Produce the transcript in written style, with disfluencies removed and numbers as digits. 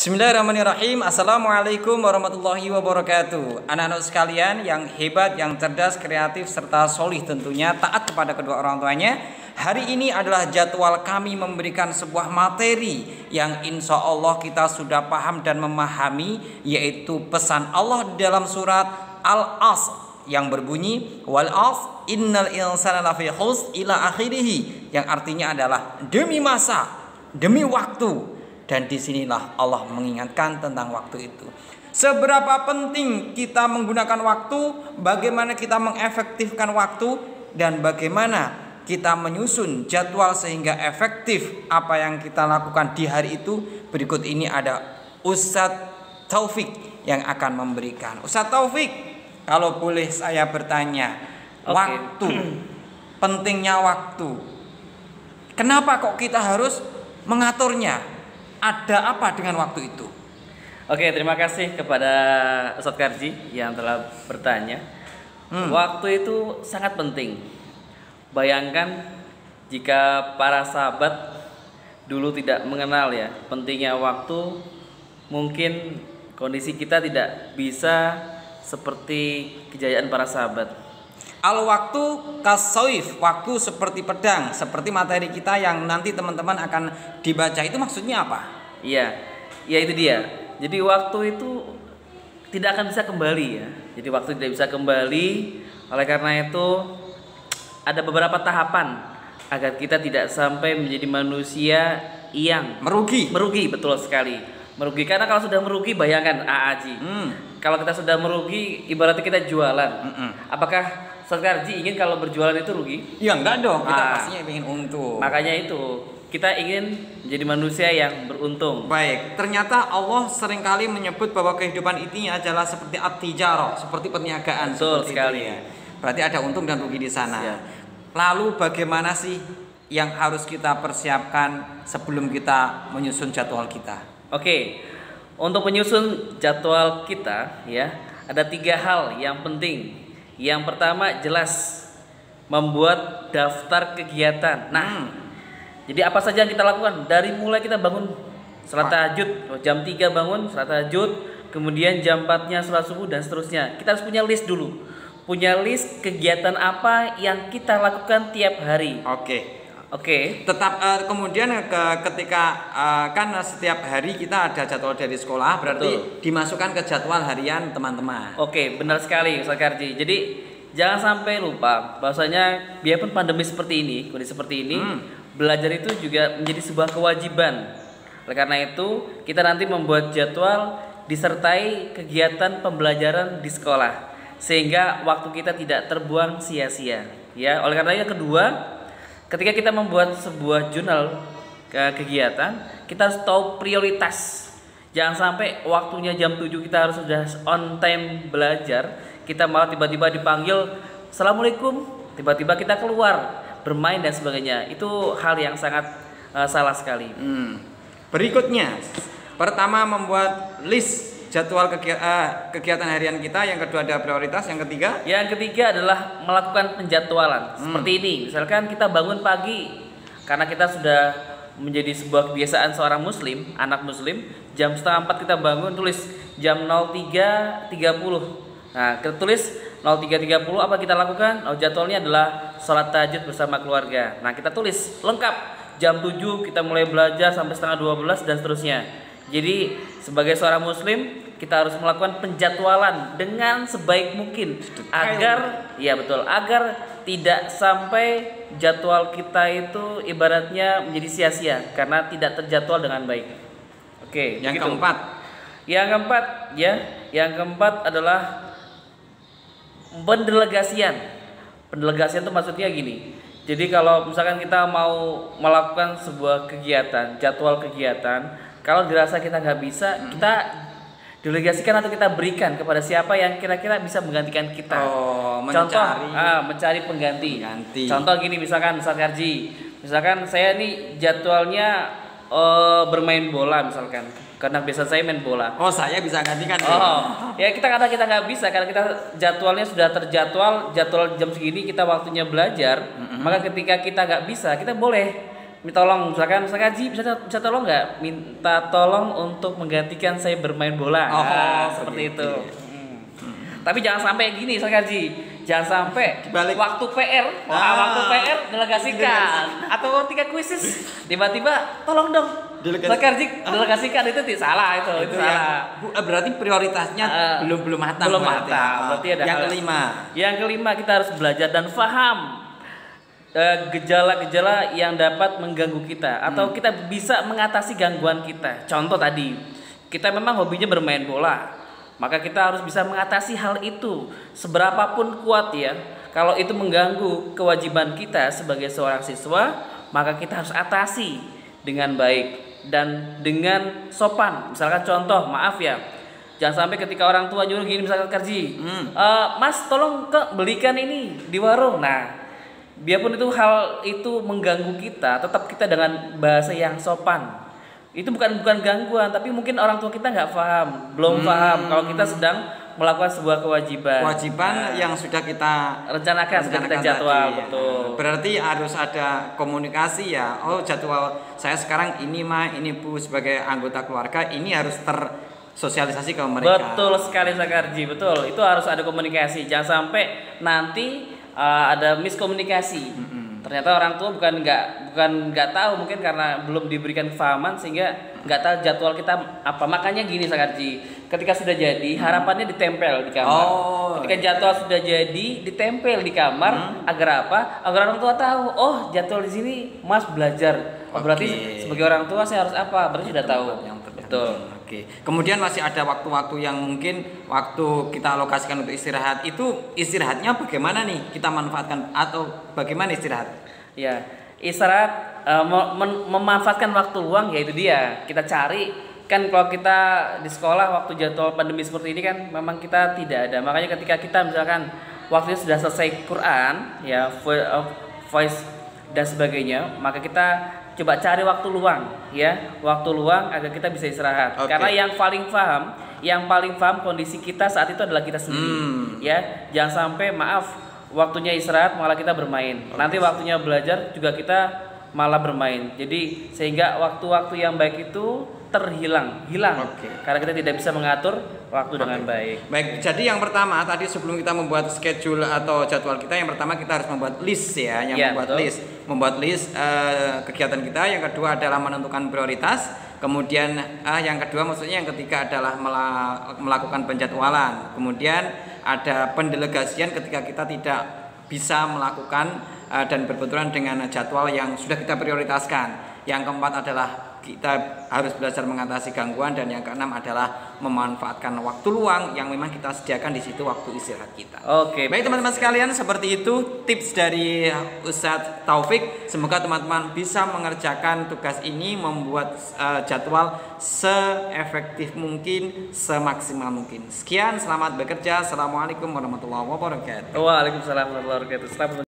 Bismillahirrahmanirrahim. Assalamualaikum warahmatullahi wabarakatuh. Anak-anak sekalian yang hebat, yang cerdas, kreatif, serta solih tentunya, taat kepada kedua orang tuanya. Hari ini adalah jadwal kami memberikan sebuah materi yang insya Allah kita sudah paham dan memahami, yaitu pesan Allah di dalam surat Al-Asr yang berbunyi wal asr innal insana lafi khusr ila akhirih, yang artinya adalah demi masa, demi waktu. Dan disinilah Allah mengingatkan tentang waktu itu. Seberapa penting kita menggunakan waktu, bagaimana kita mengefektifkan waktu, dan bagaimana kita menyusun jadwal sehingga efektif apa yang kita lakukan di hari itu. Berikut ini ada Ustadz Taufik yang akan memberikan. Ustadz Taufik, kalau boleh saya bertanya, waktu, pentingnya waktu. Kenapa kok kita harus mengaturnya? Ada apa dengan waktu itu? Oke, terima kasih kepada Ustadz Karji yang telah bertanya. Waktu itu sangat penting. Bayangkan jika para sahabat dulu tidak mengenal ya pentingnya waktu, mungkin kondisi kita tidak bisa seperti kejayaan para sahabat. Al-waktu kasoif, waktu seperti pedang, seperti materi kita yang nanti teman-teman akan dibaca. Itu maksudnya apa? Iya, ya itu dia. Jadi waktu itu tidak akan bisa kembali ya. Jadi waktu tidak bisa kembali. Oleh karena itu ada beberapa tahapan agar kita tidak sampai menjadi manusia yang merugi. Merugi, betul sekali. Merugi, karena kalau sudah merugi, bayangkan Aaji. Kalau kita sudah merugi, ibaratnya kita jualan. Apakah Ustadz Karji ingin kalau berjualan itu rugi? Ya enggak dong, kita pastinya ingin untung. Makanya itu, kita ingin menjadi manusia yang beruntung. Baik, ternyata Allah seringkali menyebut bahwa kehidupan intinya adalah seperti at-tijarah, seperti perniagaan. Betul sekali. Itu, ya. Berarti ada untung dan rugi di sana. Siap. Lalu bagaimana sih yang harus kita persiapkan sebelum kita menyusun jadwal kita? Oke, untuk menyusun jadwal kita ya, ada 3 hal yang penting. Yang pertama jelas membuat daftar kegiatan. Nah, jadi apa saja yang kita lakukan dari mulai kita bangun salat tahajud, jam 3 bangun salat tahajud, kemudian jam 4-nya salat subuh dan seterusnya. Kita harus punya list dulu. Punya list kegiatan apa yang kita lakukan tiap hari. Oke. Tetap kemudian ketika kan setiap hari kita ada jadwal dari sekolah, berarti dimasukkan ke jadwal harian teman-teman. Oke, benar sekali Ustadz Karji. Jadi jangan sampai lupa bahwasanya biarpun pandemi seperti ini, kondisi seperti ini, belajar itu juga menjadi sebuah kewajiban. Oleh karena itu, kita nanti membuat jadwal disertai kegiatan pembelajaran di sekolah sehingga waktu kita tidak terbuang sia-sia. Ya, oleh karena itu yang kedua, ketika kita membuat sebuah jurnal kegiatan, kita harus tahu prioritas. Jangan sampai waktunya jam 7 kita harus sudah on time belajar, kita malah tiba-tiba dipanggil Assalamualaikum, tiba-tiba kita keluar bermain dan sebagainya. Itu hal yang sangat salah sekali. Berikutnya, pertama membuat list jadwal kegiatan harian kita, yang kedua ada prioritas, yang ketiga adalah melakukan penjadwalan. Seperti ini, misalkan kita bangun pagi karena kita sudah menjadi sebuah kebiasaan seorang muslim, anak muslim, jam 3:30 kita bangun, tulis jam 03.30. Nah, kita tulis 03.30 apa kita lakukan? Jadwalnya adalah sholat tahajud bersama keluarga. Nah, kita tulis lengkap jam 7 kita mulai belajar sampai setengah 12 dan seterusnya. Jadi sebagai seorang muslim kita harus melakukan penjadwalan dengan sebaik mungkin agar tidak sampai jadwal kita itu ibaratnya menjadi sia-sia karena tidak terjadwal dengan baik. Oke, yang begitu. Yang keempat adalah pendelegasian. Pendelegasian itu maksudnya gini. Jadi kalau misalkan kita mau melakukan sebuah kegiatan, jadwal kegiatan, kalau dirasa kita nggak bisa, kita delegasikan atau kita berikan kepada siapa yang kira-kira bisa menggantikan kita. Mencari pengganti. Contoh gini, misalkan Ustadz Karji, misalkan saya nih jadwalnya bermain bola misalkan, karena biasa saya main bola. Saya bisa gantikan. Ya kita nggak bisa karena kita jadwalnya sudah terjadwal, jadwal jam segini kita waktunya belajar. Maka ketika kita nggak bisa, kita boleh minta tolong, misalkan Haji bisa tolong nggak, minta tolong untuk menggantikan saya bermain bola. Seperti itu. Tapi jangan sampai gini Haji, jangan sampai dibalik waktu PR delegasikan atau ketika kuisis tiba-tiba tolong dong delegasikan, itu tidak salah, itu salah. Berarti prioritasnya belum matang. Berarti ada yang kelima kita harus belajar dan paham gejala-gejala yang dapat mengganggu kita atau kita bisa mengatasi gangguan kita. Contoh tadi, kita memang hobinya bermain bola, maka kita harus bisa mengatasi hal itu. Seberapapun kuat ya, kalau itu mengganggu kewajiban kita sebagai seorang siswa, maka kita harus atasi dengan baik dan dengan sopan. Misalkan contoh, maaf ya, jangan sampai ketika orang tua nyuruh gini, misalkan Karji, Mas tolong belikan ini di warung. Nah, biarpun itu hal itu mengganggu kita, tetap kita dengan bahasa yang sopan. Itu bukan gangguan, tapi mungkin orang tua kita nggak paham, belum paham kalau kita sedang melakukan sebuah kewajiban yang sudah kita rencanakan, sudah kita jadwal tadi. Betul. Berarti harus ada komunikasi ya. Oh, jadwal saya sekarang ini ini Bu, sebagai anggota keluarga ini harus tersosialisasi ke mereka. Betul sekali Sakarji, betul. Itu harus ada komunikasi. Jangan sampai nanti ada miskomunikasi. Ternyata orang tua bukan nggak tahu, mungkin karena belum diberikan kefahaman sehingga nggak tahu jadwal kita apa. Makanya gini Sakarji, ketika sudah jadi harapannya ditempel di kamar. Ketika jadwal sudah jadi ditempel di kamar, agar apa? Agar orang tua tahu, oh jadwal di sini Mas belajar. Berarti sebagai orang tua saya harus apa? Berarti sudah tahu. Betul. Kemudian masih ada waktu-waktu yang mungkin waktu kita alokasikan untuk istirahat, itu istirahatnya bagaimana nih kita manfaatkan atau bagaimana istirahat? Ya, istirahat memanfaatkan waktu luang, yaitu dia kita cari. Kan kalau kita di sekolah waktu jadwal pandemi seperti ini kan memang kita tidak ada. Makanya ketika kita misalkan waktunya sudah selesai Quran ya, voice dan sebagainya, maka kita coba cari waktu luang ya, waktu luang agar kita bisa istirahat. Karena yang paling paham kondisi kita saat itu adalah kita sendiri ya. Jangan sampai waktunya istirahat malah kita bermain. Nanti waktunya belajar juga kita malah bermain. Jadi sehingga waktu-waktu yang baik itu hilang karena kita tidak bisa mengatur waktu dengan baik. Baik, jadi yang pertama tadi sebelum kita membuat schedule atau jadwal kita, yang pertama kita harus membuat list ya, membuat list kegiatan kita. Yang kedua adalah menentukan prioritas. Kemudian yang kedua maksudnya yang ketiga adalah melakukan penjadwalan. Kemudian ada pendelegasian ketika kita tidak bisa melakukan dan berbenturan dengan jadwal yang sudah kita prioritaskan. Yang keempat adalah kita harus belajar mengatasi gangguan, dan yang keenam adalah memanfaatkan waktu luang yang memang kita sediakan di situ waktu istirahat kita. Baik teman-teman sekalian, seperti itu tips dari Ustadz Taufik. Semoga teman-teman bisa mengerjakan tugas ini, membuat jadwal seefektif mungkin, semaksimal mungkin. Sekian, selamat bekerja. Assalamualaikum warahmatullahi wabarakatuh. Waalaikumsalam warahmatullahi wabarakatuh.